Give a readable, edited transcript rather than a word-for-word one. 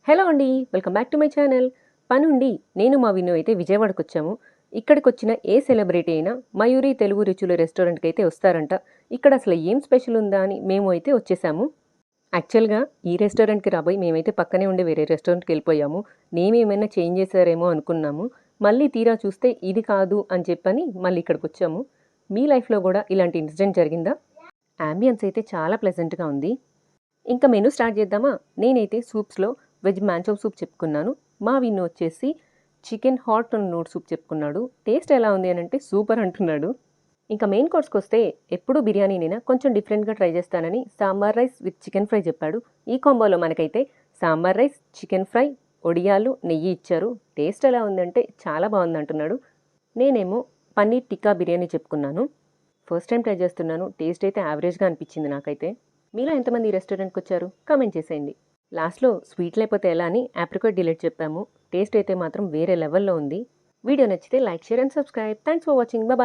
Hello అండి, welcome back to my channel. పనుండి నేను మా విన్ను అయితే విజయవాడకు వచ్చాము. ఇక్కడికి వచ్చిన ఏ సెలబ్రిటీ అయినా మయూరి తెలుగు రుచుల రెస్టారెంట్కి అయితే వస్తారంట. ఇక్కడ అసలు ఏం స్పెషల్ ఉందా అని మేము అయితే వచ్చేసాము. యాక్చువల్గా ఈ రెస్టారెంట్కి రాబోయి మేమైతే పక్కనే ఉండే వేరే రెస్టారెంట్కి వెళ్ళిపోయాము. నేమ్ ఏమైనా చేంజ్ చేశారేమో అనుకున్నాము. మళ్ళీ తీరా చూస్తే ఇది కాదు అని చెప్పని మళ్ళీ ఇక్కడికి వచ్చాము. మీ లైఫ్లో కూడా ఇలాంటి ఇన్సిడెంట్ జరిగిందా? యాంబియన్స్ అయితే చాలా ప్లెజెంట్గా ఉంది. ఇంకా మెనూ స్టార్ట్ చేద్దామా? నేనైతే సూప్స్లో వెజ్ మ్యాంచో సూప్ చెప్పుకున్నాను. మా విన్ను వచ్చేసి chicken hot and nude soup చెప్పుకున్నాడు. టేస్ట్ ఎలా ఉంది అని అంటే సూపర్ అంటున్నాడు. ఇంకా మెయిన్ కోర్స్కి వస్తే ఎప్పుడూ బిర్యానీనైనా కొంచెం డిఫరెంట్గా ట్రై చేస్తానని sambar rice with chicken fry చెప్పాడు. ఈ కాంబోలో మనకైతే సాంబార్ రైస్, చికెన్ ఫ్రై, ఒడియాలు, నెయ్యి ఇచ్చారు. టేస్ట్ ఎలా ఉందంటే చాలా బాగుంది అంటున్నాడు. నేనేమో పన్నీర్ టిక్కా బిర్యానీ చెప్పుకున్నాను. ఫస్ట్ టైం ట్రై చేస్తున్నాను. టేస్ట్ అయితే యావరేజ్గా అనిపించింది నాకైతే. మీలో ఎంతమంది ఈ రెస్టారెంట్కి వచ్చారు కామెంట్ చేసేయండి. లాస్ట్లో స్వీట్ లేకపోతే ఎలా అని ఆప్రికాట్ డిలీట్ చెప్పాము. టేస్ట్ అయితే మాత్రం వేరే లెవెల్లో ఉంది. వీడియో నచ్చితే like, share and subscribe. Thanks for watching. Bye.